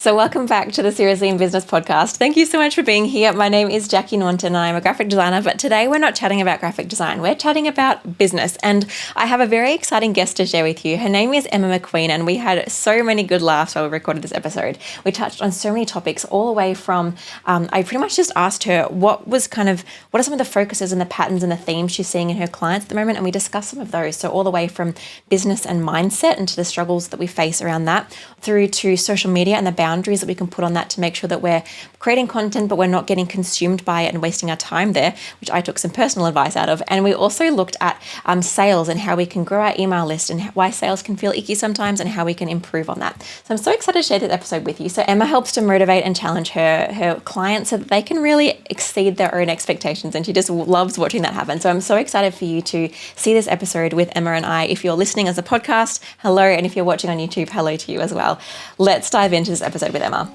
So, welcome back to the Seriously in Business podcast. Thank you so much for being here. My name is Jackie Norton and I'm a graphic designer, but today we're not chatting about graphic design. We're chatting about business. And I have a very exciting guest to share with you. Her name is Emma McQueen, and we had so many good laughs while we recorded this episode. We touched on so many topics, all the way from, I pretty much just asked her what are some of the focuses and the patterns and the themes she's seeing in her clients at the moment. And we discussed some of those. So, all the way from business and mindset and to the struggles that we face around that, through to social media and the boundaries that we can put on that to make sure that we're creating content, but we're not getting consumed by it and wasting our time there, which I took some personal advice out of. And we also looked at sales and how we can grow our email list and why sales can feel icky sometimes and how we can improve on that. So I'm so excited to share this episode with you. So Emma helps to motivate and challenge her clients so that they can really exceed their own expectations. And she just loves watching that happen. So I'm so excited for you to see this episode with Emma and I. If you're listening as a podcast, hello. And if you're watching on YouTube, hello to you as well. Let's dive into this episode with Emma.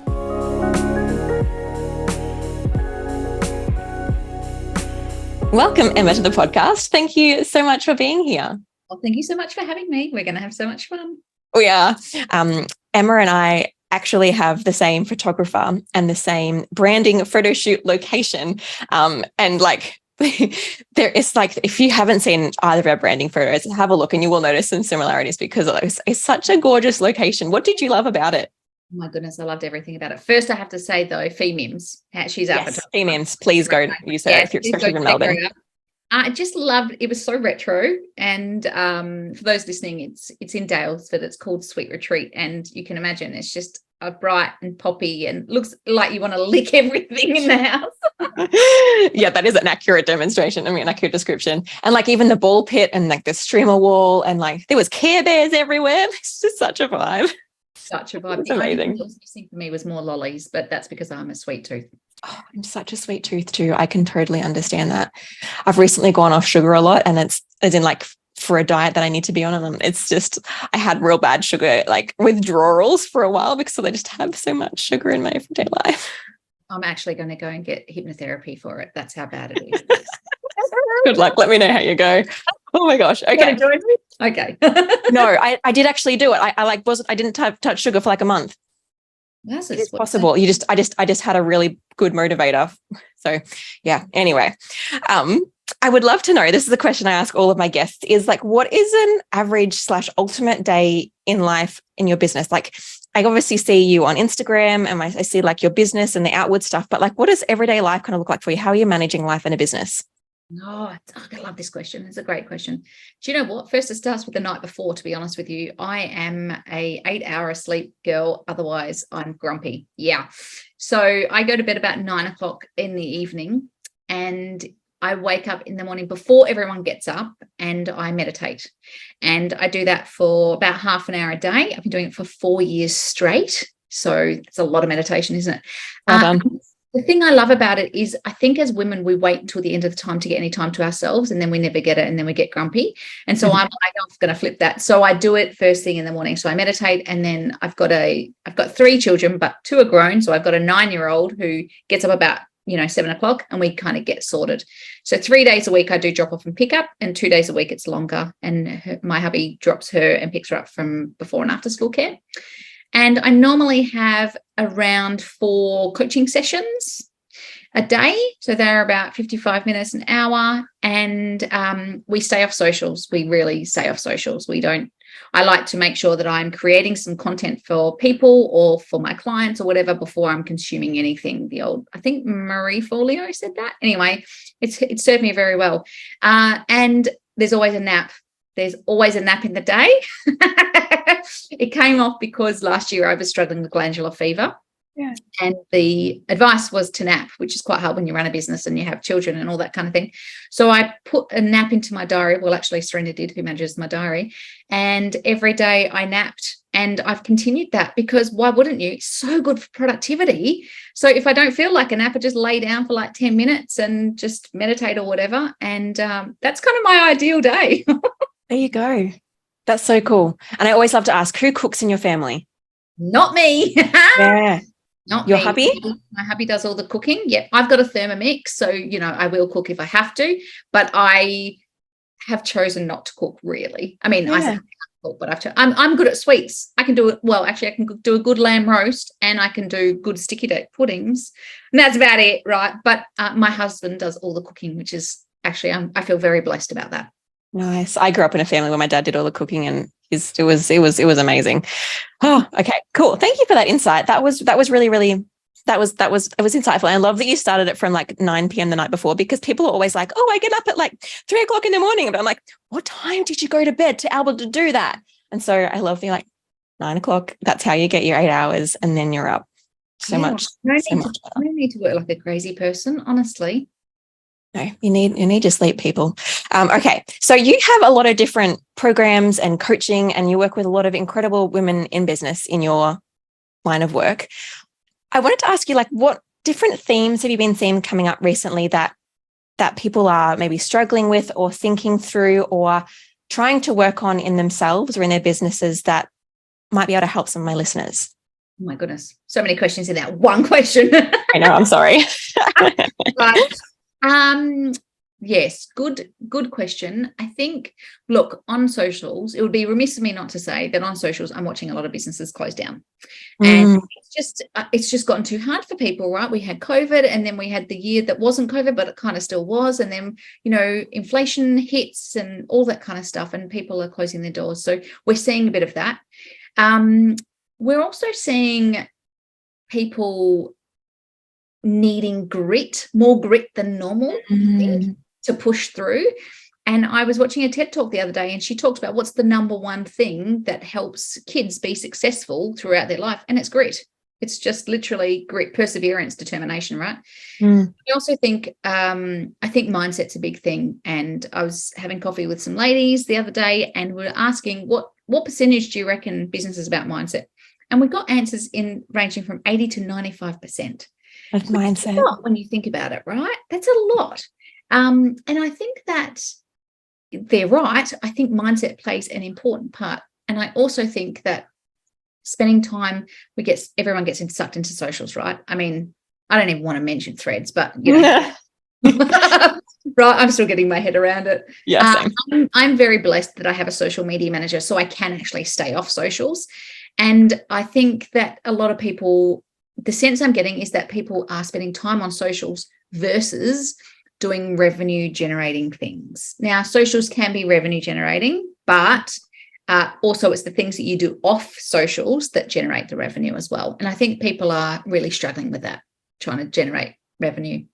Welcome, Emma, to the podcast. Thank you so much for being here. Well, thank you so much for having me. We're going to have so much fun. We are. Emma and I actually have the same photographer and the same branding photo shoot location. And like, there is like, if you haven't seen either of our branding photos, have a look and you will notice some similarities because it's such a gorgeous location. What did you love about it? Oh my goodness, I loved everything about it. First, I have to say though, Femims, she's our photographer. Femims, please go use her if you're especially from Melbourne. I just loved it. Was so retro, and for those listening, it's in Daylesford. It's called Sweet Retreat, and you can imagine it's just a bright and poppy and looks like you want to lick everything in the house. Yeah, that is an accurate demonstration. I mean, accurate description. And like even the ball pit and like the streamer wall and like there was Care Bears everywhere. It's just such a vibe. Such a vibe. It's amazing. The only thing for me was more lollies, but that's because I'm a sweet tooth. Oh, I'm such a sweet tooth too. I can totally understand that. I've recently gone off sugar a lot, and it's as in like for a diet that I need to be on. And it's just, I had real bad sugar like withdrawals for a while because I just have so much sugar in my everyday life. I'm actually going to go and get hypnotherapy for it. That's how bad it is. Good luck. Let me know how you go. Oh my gosh. Okay. Okay. No, I did actually do it. I didn't touch sugar for like a month. Yes, it's possible. I just had a really good motivator. So yeah. Anyway, I would love to know, this is a question I ask all of my guests, is like, what is an average / ultimate day in life in your business? Like, I obviously see you on Instagram and I see like your business and the outward stuff, but like, what does everyday life kind of look like for you? How are you managing life in a business? I love this question. It's a great question. Do you know what? First, it starts with the night before, to be honest with you. I am a 8-hour sleep girl. Otherwise, I'm grumpy. Yeah. So I go to bed about 9:00 in the evening and I wake up in the morning before everyone gets up and I meditate. And I do that for about half an hour a day. I've been doing it for 4 years straight. So it's a lot of meditation, isn't it? Well done. The thing I love about it is I think as women, we wait until the end of the time to get any time to ourselves, and then we never get it, and then we get grumpy. And so I'm like, I'm going to flip that. So I do it first thing in the morning. So I meditate, and then I've got 3 children, but 2 are grown. So I've got a 9-year-old who gets up about 7:00, and we kind of get sorted. So 3 days a week I do drop off and pick up, and 2 days a week it's longer. And my hubby drops her and picks her up from before and after school care. And I normally have around 4 coaching sessions a day. So they're about 55 minutes, an hour. And we stay off socials. We really stay off socials. I like to make sure that I'm creating some content for people or for my clients or whatever before I'm consuming anything. I think Marie Forleo said that. Anyway, it served me very well. And there's always a nap. There's always a nap in the day. It came off because last year I was struggling with glandular fever. Yeah. And the advice was to nap, which is quite hard when you run a business and you have children and all that kind of thing. So I put a nap into my diary. Well, actually, Serena did, who manages my diary. And every day I napped. And I've continued that because why wouldn't you? It's so good for productivity. So if I don't feel like a nap, I just lay down for like 10 minutes and just meditate or whatever. And that's kind of my ideal day. There you go. That's so cool. And I always love to ask, who cooks in your family? Not me. Yeah. Not your me. hubby? My hubby does all the cooking. Yep. I've got a Thermomix. So, I will cook if I have to, but I have chosen not to cook really. I mean, I but I'm good at sweets. I can do it well. Actually, I can do a good lamb roast, and I can do good sticky date puddings, and that's about it, right? But my husband does all the cooking, which is actually I feel very blessed about that. Nice. I grew up in a family where my dad did all the cooking, and it was amazing. Oh, okay, cool. Thank you for that insight. That was really, really. That was insightful. And I love that you started it from like 9 p.m. the night before, because people are always like, oh, I get up at like 3 o'clock in the morning. But I'm like, what time did you go to bed to be able to do that? And so I love being like 9 o'clock. That's how you get your 8 hours, and then you're up so much. No need to work like a crazy person, honestly. No, you need your sleep, people. Okay, so you have a lot of different programs and coaching, and you work with a lot of incredible women in business in your line of work. I wanted to ask you, like, what different themes have you been seeing coming up recently that people are maybe struggling with or thinking through or trying to work on in themselves or in their businesses that might be able to help some of my listeners? Oh my goodness, so many questions in that one question. I know, I'm sorry. Right. Yes, good question. I think, look, on socials, it would be remiss of me not to say that on socials, I'm watching a lot of businesses close down. And it's just gotten too hard for people, right? We had COVID, and then we had the year that wasn't COVID, but it kind of still was. And then, inflation hits and all that kind of stuff, and people are closing their doors. So we're seeing a bit of that. We're also seeing people needing more grit than normal, I think, to push through. And I was watching a TED Talk the other day, and she talked about what's the number one thing that helps kids be successful throughout their life, and it's grit. It's just literally grit, perseverance, determination, right? I also think, I think mindset's a big thing. And I was having coffee with some ladies the other day, and we were asking what percentage do you reckon business is about mindset? And we got answers ranging from 80 to 95%. Of mindset. That's a lot when you think about it, right? That's a lot. And I think that they're right. I think mindset plays an important part. And I also think that spending time, everyone gets sucked into socials, right? I mean, I don't even want to mention Threads, but right, I'm still getting my head around it. Yeah, I'm very blessed that I have a social media manager, so I can actually stay off socials. And I think that a lot of people, the sense I'm getting is that people are spending time on socials versus doing revenue generating things. Now, socials can be revenue generating, but also it's the things that you do off socials that generate the revenue as well. And I think people are really struggling with that, trying to generate revenue.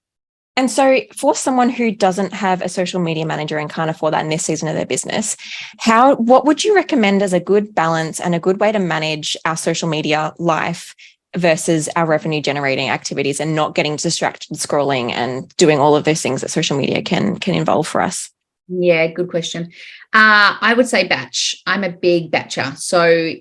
And so for someone who doesn't have a social media manager and can't afford that in this season of their business, what would you recommend as a good balance and a good way to manage our social media life versus our revenue generating activities and not getting distracted scrolling and doing all of those things that social media can involve for us? Yeah, good question. I would say batch. I'm a big batcher. So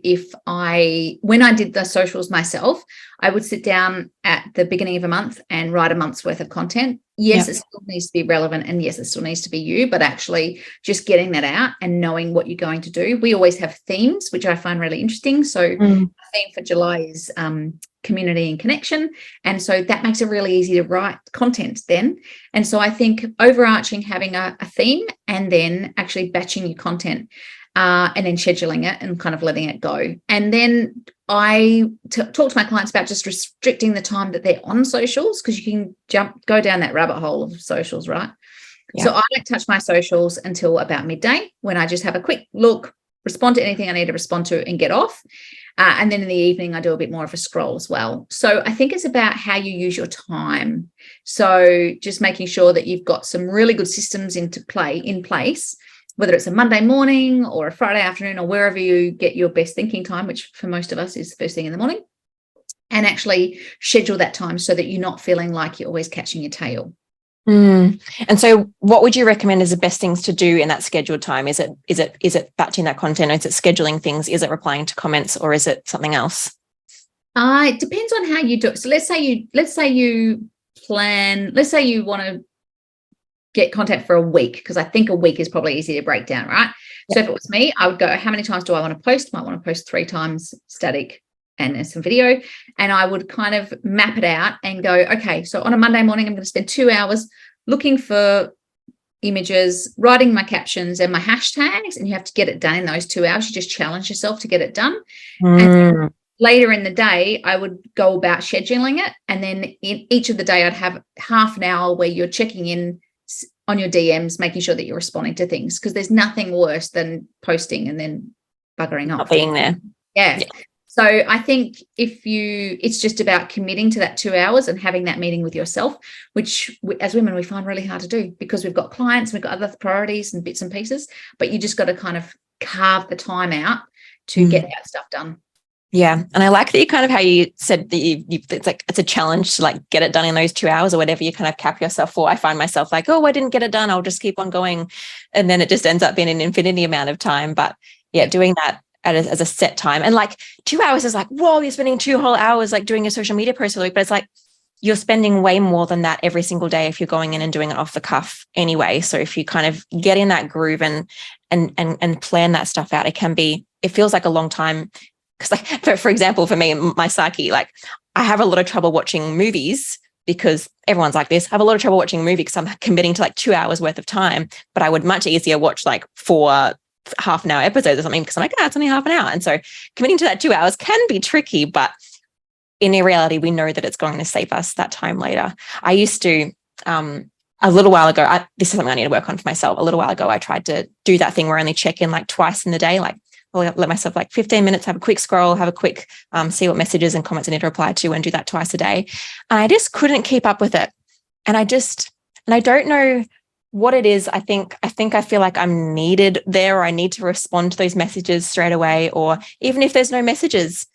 when I did the socials myself, I would sit down at the beginning of a month and write a month's worth of content. Yes, It still needs to be relevant, and yes, it still needs to be you, but actually just getting that out and knowing what you're going to do. We always have themes, which I find really interesting. So the theme for July is community and connection. And so that makes it really easy to write content then. And so I think overarching, having a theme, and then actually batching your content and then scheduling it and kind of letting it go. And then I talk to my clients about just restricting the time that they're on socials, because you can go down that rabbit hole of socials, right? Yeah. So I don't touch my socials until about midday, when I just have a quick look, respond to anything I need to respond to, and get off. And then in the evening, I do a bit more of a scroll as well. So I think it's about how you use your time. So just making sure that you've got some really good systems in place, whether it's a Monday morning or a Friday afternoon or wherever you get your best thinking time, which for most of us is first thing in the morning, and actually schedule that time so that you're not feeling like you're always catching your tail. And so what would you recommend as the best things to do in that scheduled time? Is it batching that content? Is it scheduling things? Is it replying to comments, or is it something else? It depends on how you do it. So let's say you want to get content for a week, because I think a week is probably easy to break down, right? Yeah. So if it was me, I would go, how many times do I want to post? I might want to post 3 times static and some video. And I would kind of map it out and go, okay, so on a Monday morning, I'm going to spend 2 hours looking for images, writing my captions and my hashtags, and you have to get it done in those 2 hours. You just challenge yourself to get it done. And later in the day, I would go about scheduling it. And then in each of the day, I'd have half an hour where you're checking in on your DMs, making sure that you're responding to things, because there's nothing worse than posting and then buggering off. Not being there. Yeah. So I think it's just about committing to that 2 hours and having that meeting with yourself, which as women, we find really hard to do because we've got clients, we've got other priorities and bits and pieces, but you just got to kind of carve the time out to get that stuff done. Yeah. And I like that you kind of how you said that it's a challenge to like get it done in those 2 hours or whatever you kind of cap yourself for. I find myself like, oh, I didn't get it done, I'll just keep on going. And then it just ends up being an infinity amount of time. But yeah, doing that as a set time. And like 2 hours is like, whoa, you're spending 2 whole hours like doing a social media post a week. But it's like you're spending way more than that every single day if you're going in and doing it off the cuff anyway. So if you kind of get in that groove and plan that stuff out, it feels like a long time. Because like, for example, for me, my psyche, like I have a lot of trouble watching movies because everyone's like this. I have a lot of trouble watching a movie because I'm committing to like 2 hours worth of time, but I would much easier watch like 4 half-an-hour episodes or something because I'm like, it's only half an hour. And so committing to that 2 hours can be tricky, but in reality, we know that it's going to save us that time later. I used to, a little while ago, this is something I need to work on for myself. A little while ago, I tried to do that thing where I only check in like twice in the day, like I'll let myself like 15 minutes, have a quick scroll, have a quick see what messages and comments I need to reply to and do that twice a day. And I just couldn't keep up with it. And I don't know what it is. I think I feel like I'm needed there, or I need to respond to those messages straight away. Or even if there's no messages,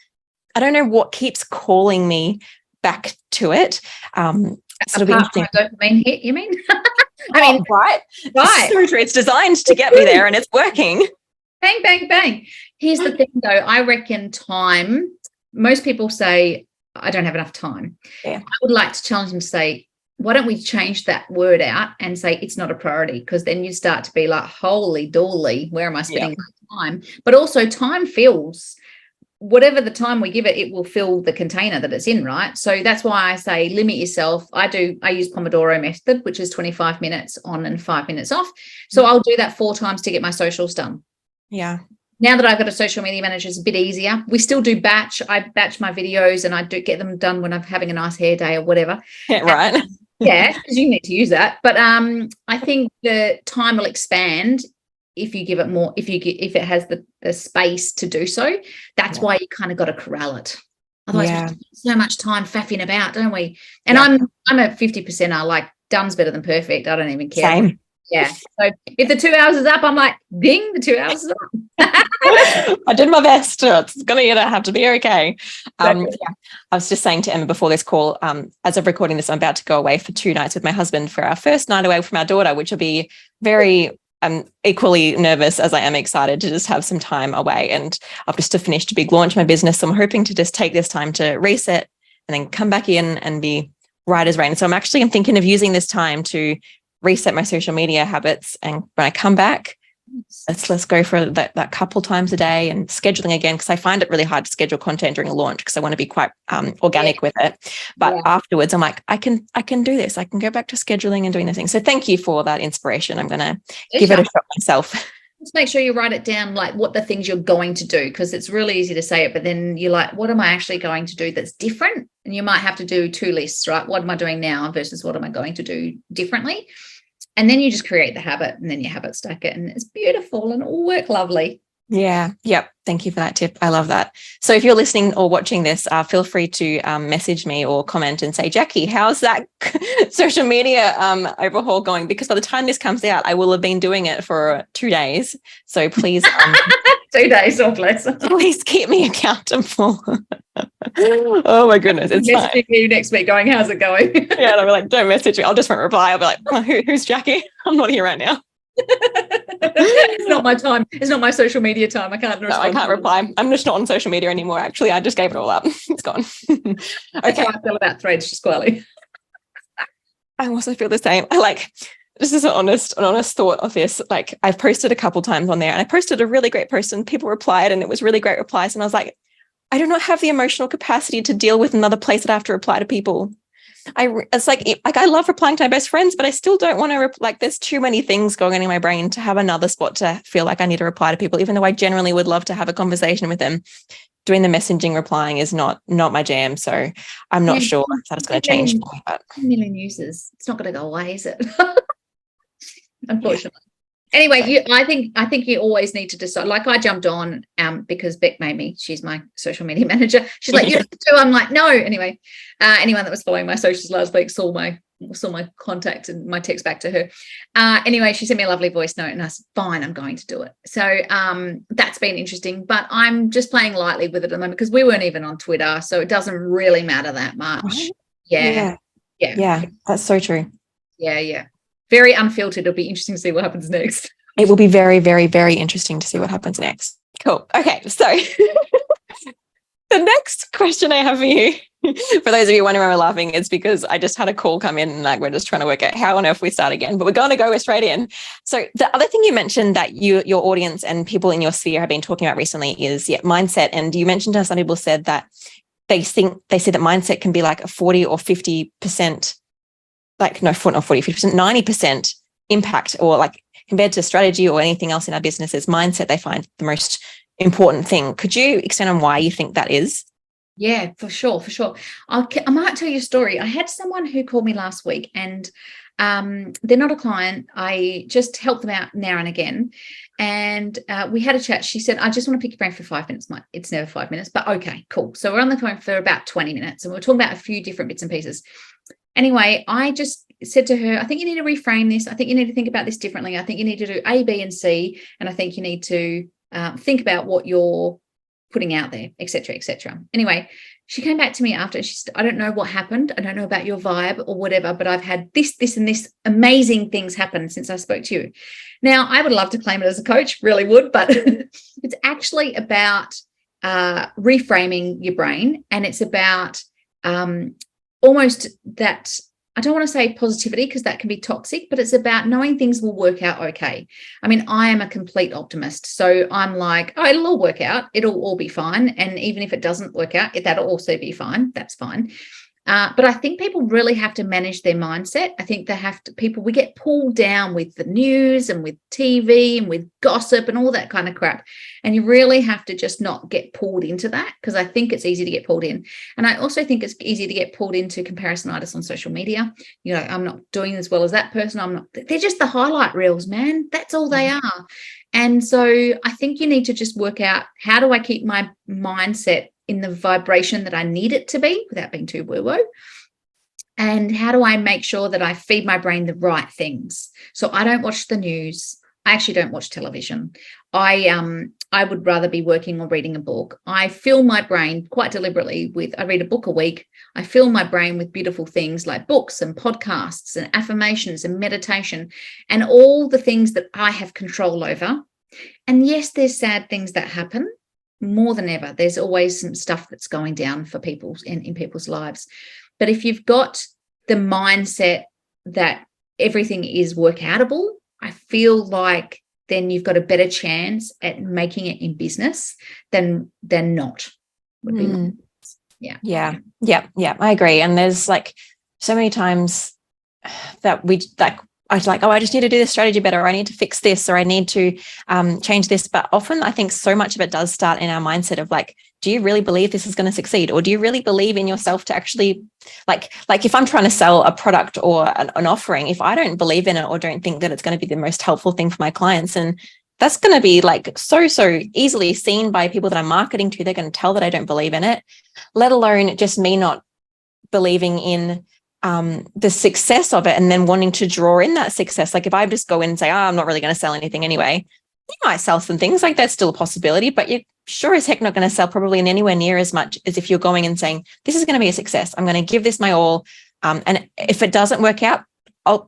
I don't know what keeps calling me back to it. Sort of interesting. Dopamine hit, you mean? Right. So true. It's designed to get me there and it's working. Bang, bang, bang. Here's the thing though. I reckon time, most people say, I don't have enough time. Yeah. I would like to challenge them to say, why don't we change that word out and say it's not a priority? Because then you start to be like, holy dooly, where am I spending my time? But also time fills, whatever the time we give it, it will fill the container that it's in, right? So that's why I say limit yourself. I use Pomodoro method, which is 25 minutes on and 5 minutes off. So I'll do that 4 times to get my socials done. Yeah. Now that I've got a social media manager, it's a bit easier. We still do batch. I batch my videos and I do get them done when I'm having a nice hair day or whatever. Yeah, right. Yeah, because you need to use that. But I think the time will expand if you give it more, if it has the space to do so. That's why you kind of got to corral it. Otherwise, we spend so much time faffing about, don't we? And I'm a 50%er, like done's better than perfect. I don't even care. Same. Yeah. So if the 2 hours is up, I'm like, ding, the 2 hours is up. I did my best. It's going to have to be okay. I was just saying to Emma before this call, as of recording this, I'm about to go away for 2 nights with my husband for our first night away from our daughter, which will be very equally nervous as I am excited to just have some time away. And I've just finished a big launch of my business. So I'm hoping to just take this time to reset and then come back in and be right as rain. So I'm thinking of using this time to reset my social media habits. And when I come back, let's go for that couple times a day and scheduling again, because I find it really hard to schedule content during a launch because I want to be quite organic with it. But afterwards, I'm like, I can do this. I can go back to scheduling and doing the thing. So thank you for that inspiration. I'm going to give it a shot myself. Just make sure you write it down, like what the things you're going to do, because it's really easy to say it, but then you're like, what am I actually going to do that's different? And you might have to do 2 lists, right? What am I doing now versus what am I going to do differently? And then you just create the habit and then your habit stack it and it's beautiful and it will work lovely. Yeah. Yep. Thank you for that tip. I love that. So if you're listening or watching this, feel free to message me or comment and say, Jackie, how's that social media overhaul going? Because by the time this comes out, I will have been doing it for 2 days. So please. 2 days, oh bless. Please keep me accountable. Oh my goodness. It's messaging you next week going, how's it going? Yeah. And I'll be like, don't message me. I'll just won't reply. I'll be like, oh, who's Jackie? I'm not here right now. It's not my time. It's not my social media time. I can't respond. No, I can't reply. I'm just not on social media anymore. Actually, I just gave it all up. It's gone. That's how I feel about Threads, just Squally. I also feel the same. This is an honest thought of this. Like I've posted a couple times on there and I posted a really great post and people replied and it was really great replies. And I was like, I do not have the emotional capacity to deal with another place that I have to reply to people. It's like I love replying to my best friends, but I still don't want to like there's too many things going on in my brain to have another spot to feel like I need to reply to people, even though I generally would love to have a conversation with them. Doing the messaging replying is not my jam. So I'm not sure if that's going to change for me. But 2 million users. It's not going to go away, is it? Unfortunately. Anyway, I think you always need to decide. Like I jumped on because Beck made me. She's my social media manager. She's like, you have to do. I'm like, no. Anyway, anyone that was following my socials last week saw my contact and my text back to her. Anyway, she sent me a lovely voice note, and I said, fine, I'm going to do it. So that's been interesting. But I'm just playing lightly with it at the moment because we weren't even on Twitter, so it doesn't really matter that much. Right? Yeah. That's so true. Yeah. Very unfiltered. It'll be interesting to see what happens next. It will be very, very, very interesting to see what happens next. Cool. Okay. So the next question I have for you, for those of you wondering why we're laughing, is because I just had a call come in and like we're just trying to work out how on earth we start again, but we're going to go straight in. So the other thing you mentioned that your audience and people in your sphere have been talking about recently is mindset. And you mentioned how some people said that they said that mindset can be like a 40 or 50%, like no, not 40, 50%, 90% impact, or like compared to strategy or anything else in our businesses, mindset they find the most important thing. Could you extend on why you think that is? Yeah, for sure. I might tell you a story. I had someone who called me last week, and they're not a client. I just help them out now and again. And we had a chat. She said, I just want to pick your brain for 5 minutes. It's never 5 minutes, but okay, cool. So we're on the phone for about 20 minutes and we're talking about a few different bits and pieces. Anyway, I just said to her, I think you need to reframe this. I think you need to think about this differently. I think you need to do A, B, and C. And I think you need to think about what you're putting out there, et cetera, et cetera. Anyway, she came back to me after. She said, I don't know what happened. I don't know about your vibe or whatever, but I've had this, and this amazing things happen since I spoke to you. Now, I would love to claim it as a coach, really would, but it's actually about reframing your brain. And it's about almost that, I don't want to say positivity because that can be toxic, but it's about knowing things will work out okay. I mean, I am a complete optimist. So I'm like, oh, it'll all work out. It'll all be fine. And even if it doesn't work out, that'll also be fine. That's fine. But I think people really have to manage their mindset. I think we get pulled down with the news and with TV and with gossip and all that kind of crap. And you really have to just not get pulled into that, because I think it's easy to get pulled in. And I also think it's easy to get pulled into comparisonitis on social media. You know, I'm not doing as well as that person. They're just the highlight reels, man. That's all they are. And so I think you need to just work out, how do I keep my mindset in the vibration that I need it to be without being too woo-woo? And how do I make sure that I feed my brain the right things? So I don't watch the news. I actually don't watch television. I would rather be working or reading a book. I fill my brain quite deliberately I read a book a week. I fill my brain with beautiful things like books and podcasts and affirmations and meditation and all the things that I have control over. And yes, there's sad things that happen. More than ever, there's always some stuff that's going down for people in people's lives. But if you've got the mindset that everything is workoutable, I feel like then you've got a better chance at making it in business than not. Would be Yeah. I agree. And there's like so many times that I was like, oh, I just need to do this strategy better, or I need to fix this, or I need to change this. But often I think so much of it does start in our mindset of like, do you really believe this is going to succeed? Or do you really believe in yourself to actually like if I'm trying to sell a product or an offering, if I don't believe in it or don't think that it's going to be the most helpful thing for my clients, and that's going to be like so easily seen by people that I'm marketing to, they're going to tell that I don't believe in it, let alone just me not believing in the success of it and then wanting to draw in that success. Like if I just go in and say, oh, I'm not really going to sell anything anyway, you might sell some things, like that's still a possibility, but you're sure as heck not going to sell probably in anywhere near as much as if you're going and saying, this is going to be a success. I'm going to give this my all. And if it doesn't work out,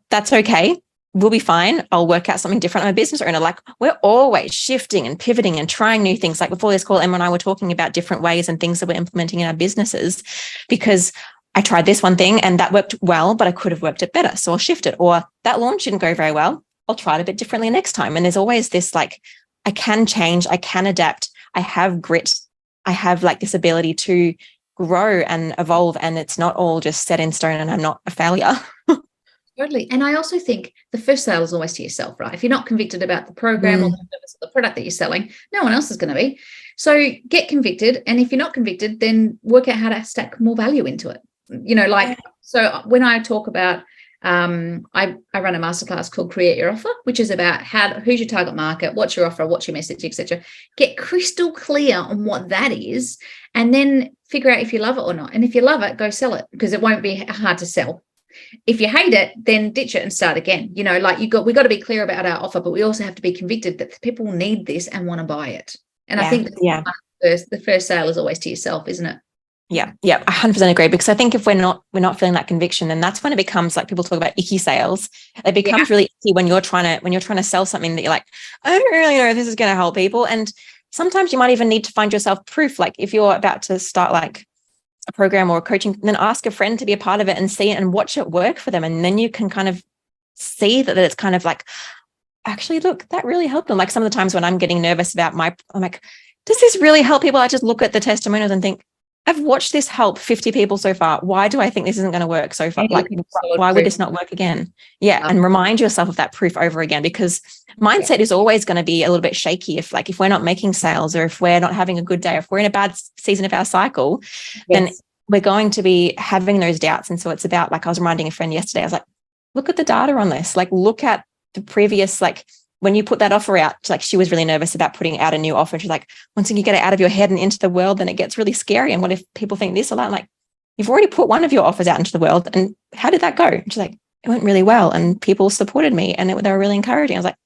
that's okay. We'll be fine. I'll work out something different. I'm a business owner. Like we're always shifting and pivoting and trying new things. Like before this call, Emma and I were talking about different ways and things that we're implementing in our businesses, because I tried this one thing and that worked well, but I could have worked it better. So I'll shift it. Or that launch didn't go very well. I'll try it a bit differently next time. And there's always this like, I can change, I can adapt, I have grit, I have like this ability to grow and evolve, and it's not all just set in stone and I'm not a failure. Totally. And I also think the first sale is always to yourself, right? If you're not convicted about the program or the service or the product that you're selling, no one else is going to be. So get convicted. And if you're not convicted, then work out how to stack more value into it. So when I talk about, I run a masterclass called Create Your Offer, which is about who's your target market, what's your offer, what's your message, etc. Get crystal clear on what that is, and then figure out if you love it or not. And if you love it, go sell it, because it won't be hard to sell. If you hate it, then ditch it and start again. We got to be clear about our offer, but we also have to be convicted that people need this and want to buy it. And I think the first sale is always to yourself, isn't it? Yeah, 100% agree. Because I think if we're not feeling that conviction, then that's when it becomes like, people talk about icky sales. It becomes really icky when you're trying to sell something that you're like, I don't really know if this is going to help people. And sometimes you might even need to find yourself proof. Like if you're about to start like a program or a coaching, then ask a friend to be a part of it and see it and watch it work for them. And then you can kind of see that it's kind of like, actually, look, that really helped them. Like some of the times when I'm getting nervous about I'm like, does this really help people? I just look at the testimonials and think, I've watched this help 50 people so far. Why do I think this isn't going to work so far? Like, why would this not work again? Yeah. And remind yourself of that proof over again, because mindset is always going to be a little bit shaky. If we're not making sales, or if we're not having a good day, or if we're in a bad season of our cycle, then we're going to be having those doubts. And so it's about, like, I was reminding a friend yesterday, I was like, look at the data on this. Like, look at the previous, like, when you put that offer out, like, she was really nervous about putting out a new offer. She's like, once you get it out of your head and into the world, then it gets really scary. And what if people think this or that? I'm like, you've already put one of your offers out into the world. And how did that go? And she's like, it went really well. And people supported me and they were really encouraging. I was like,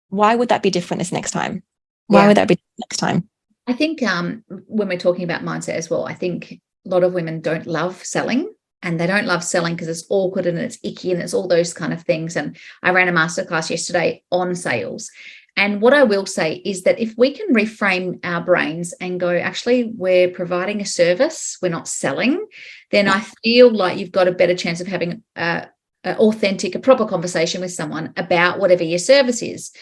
why would that be different this next time? Why would that be next time? I think when we're talking about mindset as well, I think a lot of women don't love selling. And they don't love selling because it's awkward and it's icky and it's all those kind of things. And I ran a masterclass yesterday on sales. And what I will say is that if we can reframe our brains and go, actually, we're providing a service, we're not selling, then I feel like you've got a better chance of having a proper conversation with someone about whatever your service is.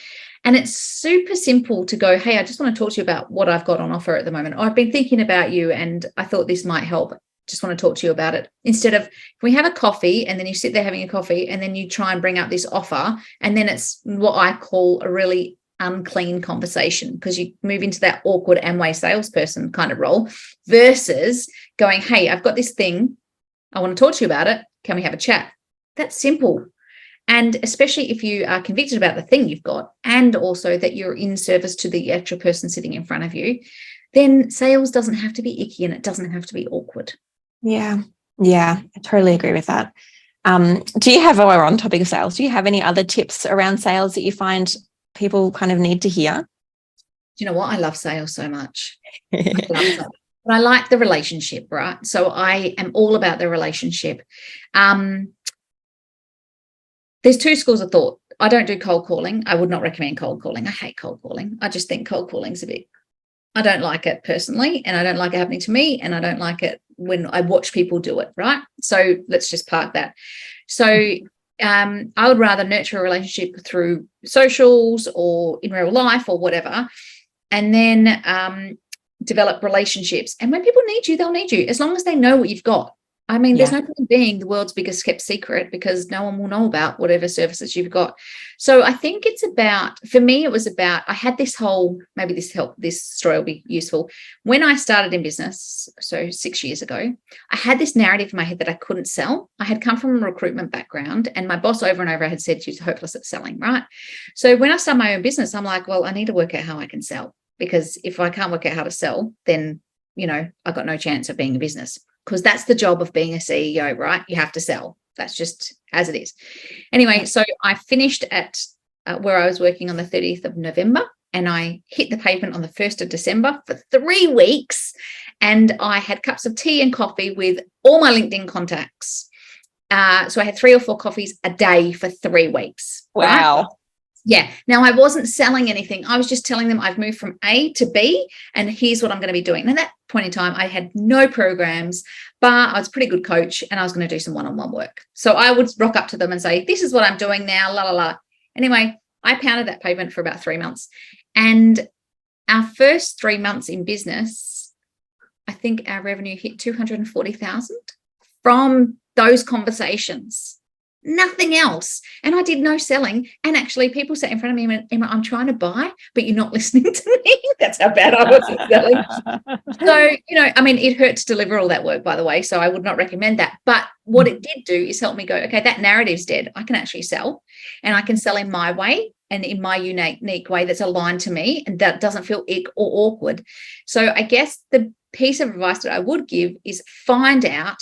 And it's super simple to go, hey, I just want to talk to you about what I've got on offer at the moment. Or I've been thinking about you and I thought this might help. Just want to talk to you about it. Instead of, if we have a coffee and then you sit there having a coffee and then you try and bring up this offer, and then it's what I call a really unclean conversation, because you move into that awkward Amway salesperson kind of role, versus going, hey, I've got this thing, I want to talk to you about it, can we have a chat? That's simple. And especially if you are convicted about the thing you've got, and also that you're in service to the actual person sitting in front of you, then sales doesn't have to be icky and it doesn't have to be awkward. Yeah, I totally agree with that. Do you have, while we're on topic of sales, do you have any other tips around sales that you find people kind of need to hear? Do you know what? I love sales so much. But I like the relationship, right? So I am all about the relationship. There's two schools of thought. I don't do cold calling. I would not recommend cold calling. I hate cold calling. I just think cold calling is I don't like it personally, and I don't like it happening to me, and I don't like it when I watch people do it, right? So let's just park that. So I would rather nurture a relationship through socials or in real life or whatever, and then develop relationships. And when people need you, they'll need you, as long as they know what you've got. I mean, there's no point being the world's biggest kept secret, because no one will know about whatever services you've got. So I think it's about, for me, it was about, I had this whole, maybe this story will be useful. When I started in business, so 6 years ago, I had this narrative in my head that I couldn't sell. I had come from a recruitment background, and my boss over and over had said she's hopeless at selling, right? So when I started my own business, I'm like, well, I need to work out how I can sell, because if I can't work out how to sell, then, I've got no chance of being a business. Because that's the job of being a CEO, right? You have to sell. That's just as it is. Anyway, so I finished at where I was working on the 30th of November, and I hit the pavement on the 1st of December for 3 weeks. And I had cups of tea and coffee with all my LinkedIn contacts. So I had 3 or 4 coffees a day for 3 weeks. Wow. Right? Yeah. Now, I wasn't selling anything. I was just telling them I've moved from A to B, and here's what I'm going to be doing. And at that point in time, I had no programs, but I was a pretty good coach, and I was going to do some one-on-one work. So I would rock up to them and say, this is what I'm doing now, la, la, la. Anyway, I pounded that pavement for about 3 months. And our first 3 months in business, I think our revenue hit 240,000 from those conversations. Nothing else. And I did no selling. And actually, people sat in front of me and went, Emma, I'm trying to buy, but you're not listening to me. That's how bad I was at selling. So, I mean, it hurt to deliver all that work, by the way. So I would not recommend that. But what it did do is help me go, okay, that narrative's dead. I can actually sell, and I can sell in my way and in my unique way that's aligned to me and that doesn't feel ick or awkward. So I guess the piece of advice that I would give is find out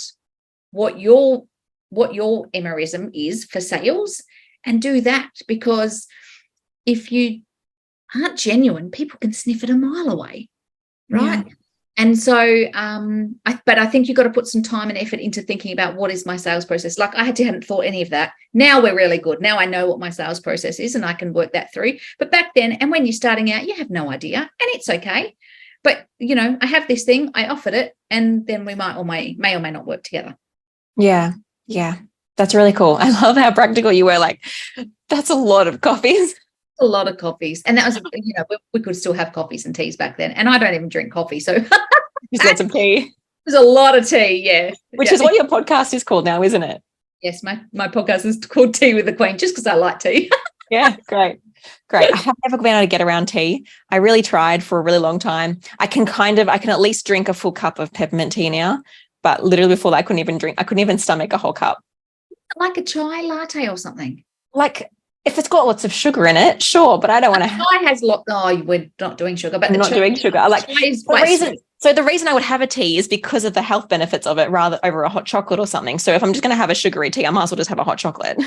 what your Emmaism is for sales and do that, because if you aren't genuine, people can sniff it a mile away, right? Yeah. And so but I think you've got to put some time and effort into thinking about what is my sales process. Like I hadn't thought any of that. Now we're really good. Now I know what my sales process is and I can work that through. But back then, and when you're starting out, you have no idea, and it's okay. But I have this thing, I offered it, and then we may or may not work together. Yeah. That's really cool. I love how practical you were. Like, that's a lot of coffees. A lot of coffees. And that was, we could still have coffees and teas back then. And I don't even drink coffee. So just got some tea. There's a lot of tea, yeah. Which is what your podcast is called now, isn't it? Yes, my podcast is called Tea with the Queen, just because I like tea. Yeah, great. I have never been able to get around tea. I really tried for a really long time. I can at least drink a full cup of peppermint tea now. But literally before that, I couldn't even stomach a whole cup. Like a chai latte or something. Like if it's got lots of sugar in it, sure, but I don't want to. Chai has we're not doing sugar, but we're not doing sugar. The reason I would have a tea is because of the health benefits of it, rather over a hot chocolate or something. So if I'm just going to have a sugary tea, I might as well just have a hot chocolate.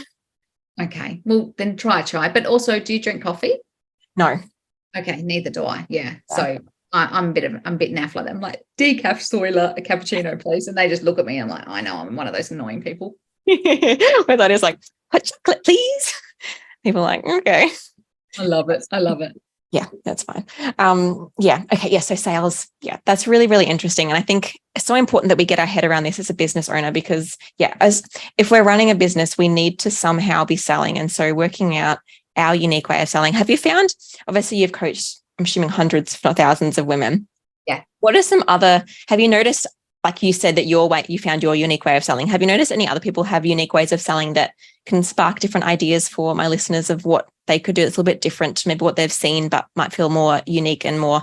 Okay, well then try chai. But also, do you drink coffee? No. Okay, neither do I. Yeah. So I'm a bit naff like that. I'm like, decaf soy a cappuccino, please. And they just look at me. I'm like, I know, I'm one of those annoying people. My thought is like, hot chocolate, please. People are like, okay. I love it. Yeah, that's fine. Okay. Yeah. So sales. Yeah, that's really, really interesting. And I think it's so important that we get our head around this as a business owner, because if we're running a business, we need to somehow be selling. And so working out our unique way of selling. Have you found, obviously you've coached, I'm assuming hundreds, if not thousands of women. Yeah. What are have you noticed, like you said that you found your unique way of selling. Have you noticed any other people have unique ways of selling that can spark different ideas for my listeners of what they could do that's a little bit different to maybe what they've seen, but might feel more unique and more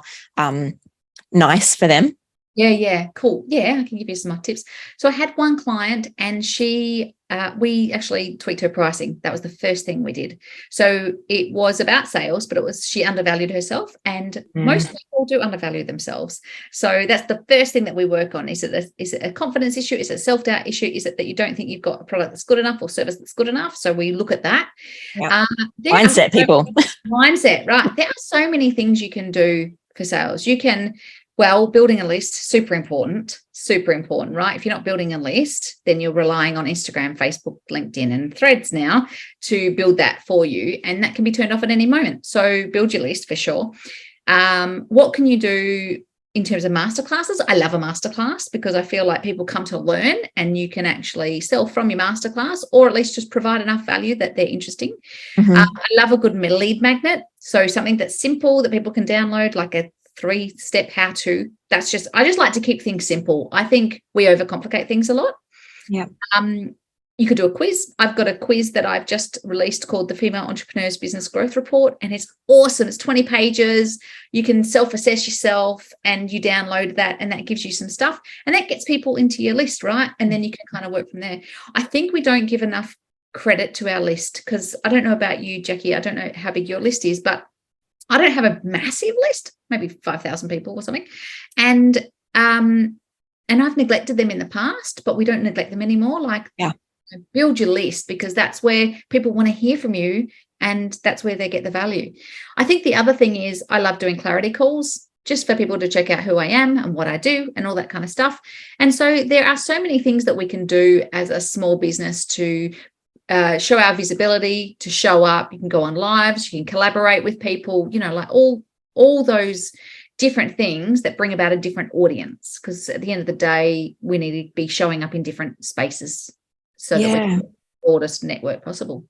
nice for them? Yeah. Cool. Yeah, I can give you some more tips. So I had one client and we actually tweaked her pricing. That was the first thing we did. So it was about sales, but she undervalued herself, and most people do undervalue themselves. So that's the first thing that we work on. Is it a confidence issue? Is it a self-doubt issue? Is it that you don't think you've got a product that's good enough or service that's good enough? So we look at that. Yeah. Mindset, people. Mindset, right. There are so many things you can do for sales. You can, building a list, super important, right? If you're not building a list, then you're relying on Instagram, Facebook, LinkedIn, and Threads now to build that for you. And that can be turned off at any moment. So build your list for sure. What can you do in terms of masterclasses? I love a masterclass because I feel like people come to learn, and you can actually sell from your masterclass, or at least just provide enough value that they're interesting. I love a good lead magnet. So something that's simple that people can download, like a 3-step how-to. I just like to keep things simple. I think we overcomplicate things a lot. Yeah. You could do a quiz. I've got a quiz that I've just released called the Female Entrepreneurs Business Growth Report, and it's awesome. It's 20 pages. You can self-assess yourself, and you download that, and that gives you some stuff, and that gets people into your list, right? And then you can kind of work from there. I think we don't give enough credit to our list, because I don't know about you, Jackie. I don't know how big your list is, but I don't have a massive list, maybe 5,000 people or something. And I've neglected them in the past, but we don't neglect them anymore. Build your list, because that's where people want to hear from you, and that's where they get the value. I think the other thing is I love doing clarity calls, just for people to check out who I am and what I do and all that kind of stuff. And so there are so many things that we can do as a small business to show our visibility, to show up. You can go on lives, you can collaborate with people, like all those different things that bring about a different audience, because at the end of the day, we need to be showing up in different spaces so that we can have the broadest network possible.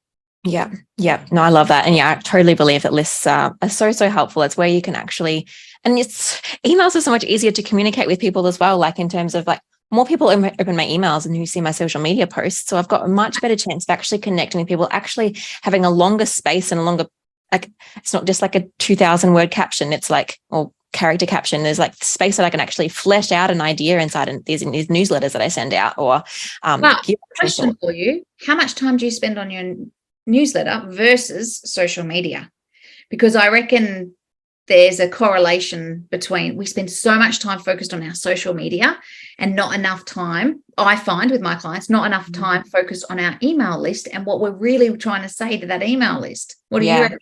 Yeah. Yeah. No, I love that. And yeah, I totally believe that lists are so helpful. It's where you can actually, and it's emails are so much easier to communicate with people as well. Like in terms of like more people open my emails and who see my social media posts. So I've got a much better chance of actually connecting with people, actually having a longer space and a longer, like, it's not just like a 2,000 word caption. It's like, or character caption. There's like space that I can actually flesh out an idea inside and these newsletters that I send out or give question for you. How much time do you spend on your newsletter versus social media? Because I reckon there's a correlation between we spend so much time focused on our social media and not enough time, I find with my clients, not enough time focused on our email list and what we're really trying to say to that email list. What do you reckon?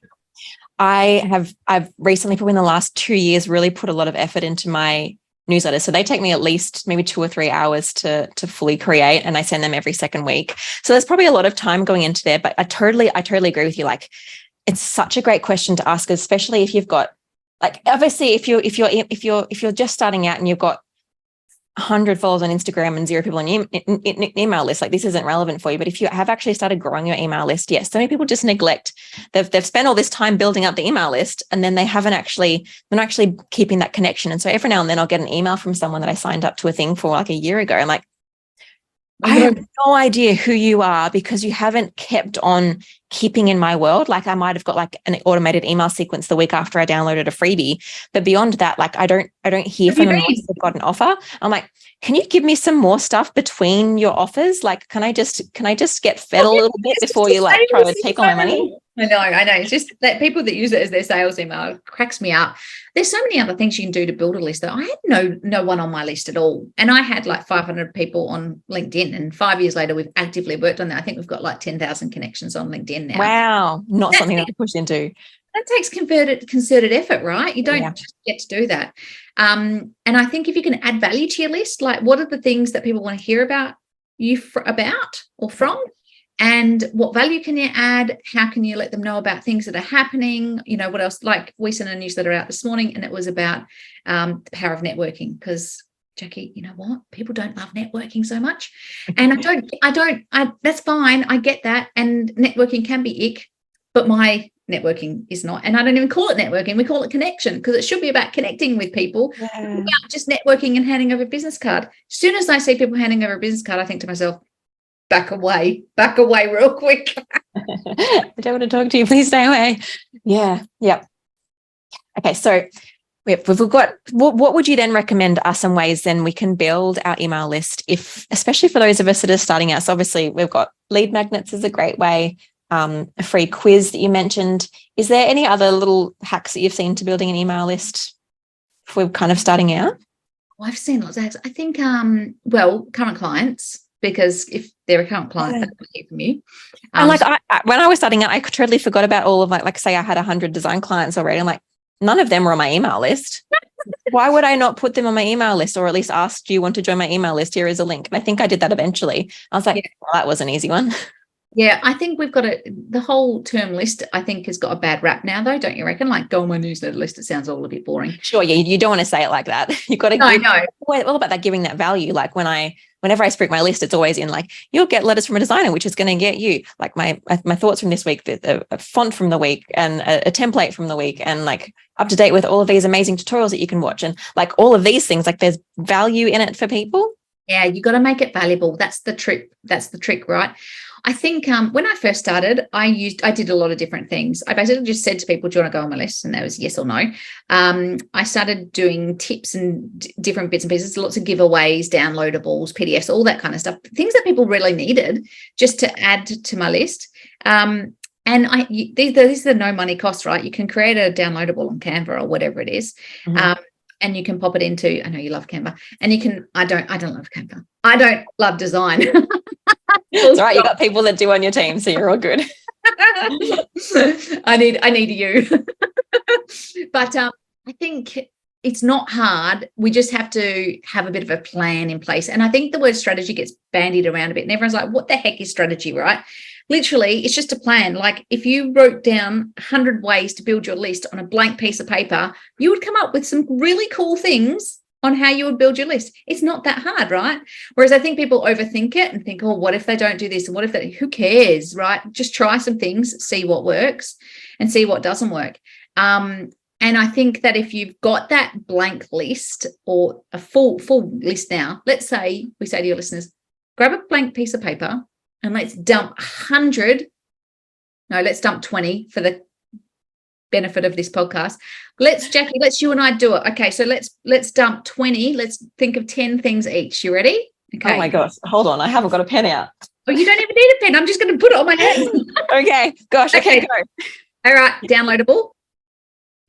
I've recently, probably in the last 2 years, really put a lot of effort into my newsletters. So they take me at least maybe 2 or 3 hours to fully create, and I send them every second week. So there's probably a lot of time going into there, but I totally agree with you. Like, it's such a great question to ask, especially if you've got, like, obviously if you're just starting out and you've got 100 followers on Instagram and 0 people on your email list, like, this isn't relevant for you. But if you have actually started growing your email list, yes, so many people just neglect. They've spent all this time building up the email list, and then they're not actually keeping that connection. And so every now and then I'll get an email from someone that I signed up to a thing for like a year ago. I'm like, I have no idea who you are because you haven't kept on keeping in my world. Like, I might have got like an automated email sequence the week after I downloaded a freebie, but beyond that, like, I don't hear from them unless they've got an offer. I'm like, can you give me some more stuff between your offers? Like, can I just get fed a little bit before you like try to take all my money? I know. It's just that people that use it as their sales email cracks me up. There's so many other things you can do to build a list. I had no one on my list at all. And I had like 500 people on LinkedIn. And 5 years later, we've actively worked on that. I think we've got like 10,000 connections on LinkedIn now. Wow. Not something that I push into. That takes concerted effort, right? You don't just get to do that. And I think if you can add value to your list, like, what are the things that people want to hear about you from? And what value can you add? How can you let them know about things that are happening? You know, what else? Like, we sent a newsletter out this morning and it was about the power of networking, because, Jackie, you know what? People don't love networking so much. And that's fine. I get that. And networking can be ick, but my networking is not. And I don't even call it networking. We call it connection, because it should be about connecting with people, about just networking and handing over a business card. As soon as I see people handing over a business card, I think to myself, back away real quick. I don't want to talk to you. Please stay away. Yeah. Yep. Okay. So we've got, what would you then recommend are some ways then we can build our email list, especially for those of us that are starting out? So obviously we've got lead magnets is a great way, a free quiz that you mentioned. Is there any other little hacks that you've seen to building an email list if we're kind of starting out? Well, I've seen lots of hacks. I think, current clients, because if they're a current client, they will hear from you. And like, when I was starting out, I totally forgot about all of like say I had 100 design clients already. I'm like, none of them were on my email list. Why would I not put them on my email list, or at least ask, do you want to join my email list? Here is a link. And I think I did that eventually. I was like, well, that was an easy one. Yeah, I think we've got the whole term list, I think, has got a bad rap now, though, don't you reckon? Like, go on my newsletter list, it sounds all a bit boring. Sure, yeah, you don't want to say it like that. You've got to all about that, giving that value. Like, whenever I speak my list, it's always in like, you'll get letters from a designer, which is going to get you like my thoughts from this week, a font from the week, and a template from the week, and like up to date with all of these amazing tutorials that you can watch, and like all of these things, like there's value in it for people. Yeah, you got to make it valuable. That's the trick, right? I think when I first started, I did a lot of different things. I basically just said to people, do you want to go on my list? And that was yes or no. I started doing tips and different bits and pieces, lots of giveaways, downloadables, PDFs, all that kind of stuff, things that people really needed just to add to my list. And these are no money costs, right? You can create a downloadable on Canva or whatever it is. Mm-hmm. And you can pop it into, I know you love Canva, and you can, I don't love Canva. I don't love design. It's all right. You got people that do on your team, so you're all good. I need you. But I think it's not hard. We just have to have a bit of a plan in place. And I think the word strategy gets bandied around a bit, and everyone's like, what the heck is strategy, right? Literally, it's just a plan. Like, if you wrote down 100 ways to build your list on a blank piece of paper, you would come up with some really cool things on how you would build your list. It's not that hard, right? Whereas I think people overthink it and think, oh, what if they don't do this? And what if they, who cares, right? Just try some things, see what works and see what doesn't work. And I think that if you've got that blank list or a full list now, let's say we say to your listeners, grab a blank piece of paper and let's dump 100. No, let's dump 20 for the benefit of this podcast. Jackie, let's you and I do it. Okay, so let's dump 20. Let's think of 10 things each. You ready? Okay. Oh my gosh, hold on. I haven't got a pen out. Oh, you don't even need a pen. I'm just going to put it on my hand. Okay, gosh, okay, go. All right, downloadable.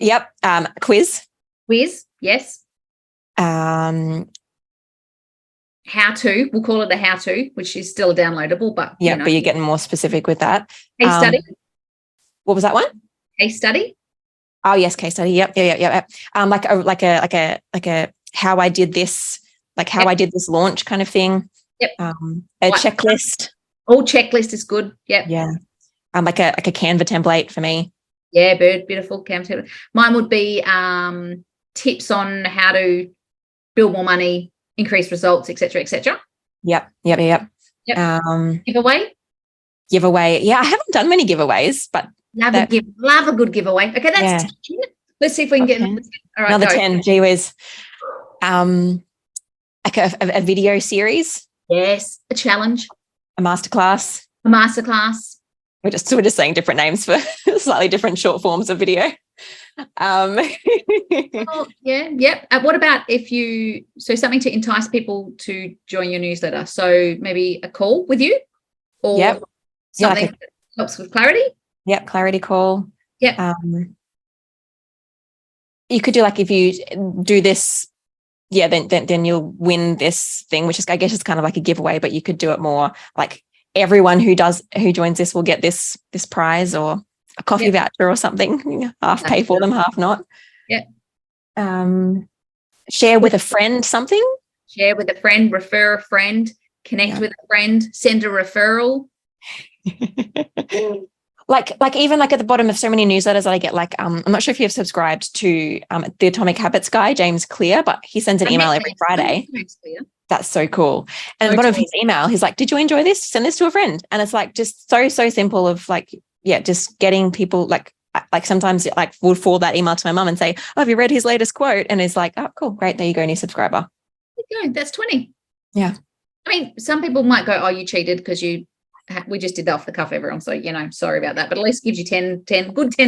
Yep. Quiz, yes. How to, we'll call it a how to, which is still downloadable, but yeah, but you're getting more specific with that. Case study. What was that one? Case study. Oh yes, case study. Yep. Like a how I did this, like how I did this launch kind of thing. Yep. A checklist. Oh, checklist is good. Yep. Yeah. Like a Canva template for me. Yeah, beautiful Canva template. Mine would be tips on how to build more money, increase results, etc., etc. Yep. Giveaway. Yeah, I haven't done many giveaways, but love a good giveaway. Okay, that's 10. Let's see if we can get all right, another 10. Gee whiz. Like a video series. Yes, a challenge, a masterclass. We're just saying different names for slightly different short forms of video. Yep. What about something to entice people to join your newsletter? So maybe a call with you, or something that helps with clarity. Yep, clarity call. Yep. You could do like if you do this, then you'll win this thing, which is I guess it's kind of like a giveaway, but you could do it more like everyone who joins this will get this prize or a coffee voucher or something. Half pay for them, half not. Yeah. Share with a friend something. Share with a friend, refer a friend, connect with a friend, send a referral. like even like at the bottom of so many newsletters that I get, like I'm not sure if you've subscribed to the Atomic Habits guy, James Clear, but he sends an email every Friday. That's so cool. And at the bottom of his email, he's like, did you enjoy this? Send this to a friend. And it's like just so simple of like, just getting people like sometimes like would forward that email to my mum and say, oh, have you read his latest quote? And it's like, oh, cool, great. There you go, new subscriber. There you go. That's 20. Yeah. I mean, some people might go, oh, you cheated because we just did that off the cuff, everyone. So, sorry about that. But at least gives you 10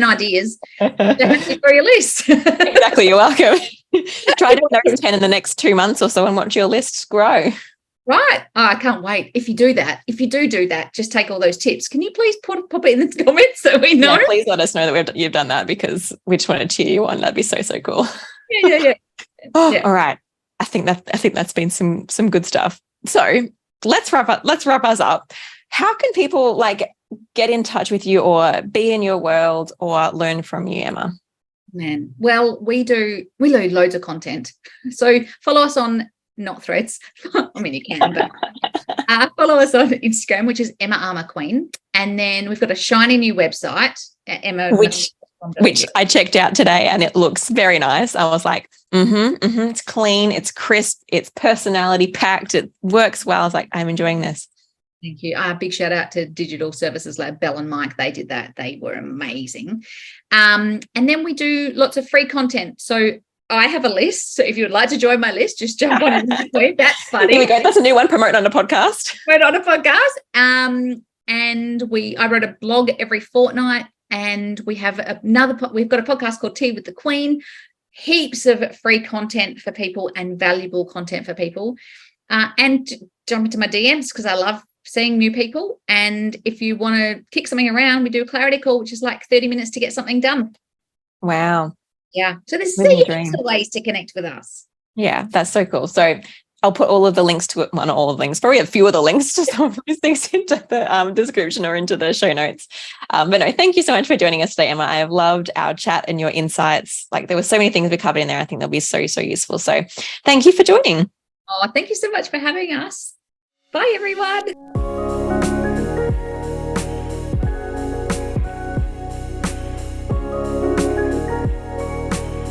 ideas for your list. Exactly. You're welcome. Try doing those 10 in the next 2 months or so and watch your list grow. Right. Oh, I can't wait. If you do that, just take all those tips. Can you please pop it in the comments so we know? Yeah, please let us know that you've done that, because we just want to cheer you on. That'd be so cool. Yeah. All right. I think that's been some good stuff. So let's wrap us up. How can people like get in touch with you or be in your world or learn from you, Emma? Man, well, we do loads of content. So follow us on, not Threads. I mean, you can, but follow us on Instagram, which is Emma Armour Queen. And then we've got a shiny new website, Emma. Which I checked out today and it looks very nice. I was like, it's clean, it's crisp, it's personality packed, it works well. I was like, I'm enjoying this. Thank you. Big shout out to Digital Services Lab, Belle and Mike. They did that. They were amazing. And then we do lots of free content. So I have a list. So if you would like to join my list, just jump on it. That's funny. Here we go. That's a new one. Promote on a podcast. And I wrote a blog every fortnight, and we have we've got a podcast called Tea with the Queen. Heaps of free content for people and valuable content for people. And jump into my DMs because I love seeing new people. And if you want to kick something around, we do a clarity call, which is like 30 minutes to get something done. Wow. Yeah. So there's heaps of ways to connect with us. Yeah, that's so cool. So I'll put all of the links to it. Well, not all of the links, probably a few of the links to some of these things into the description or into the show notes. But no, thank you so much for joining us today, Emma. I have loved our chat and your insights. Like there were so many things we covered in there. I think they'll be so useful. So thank you for joining. Oh, thank you so much for having us. Bye, everyone.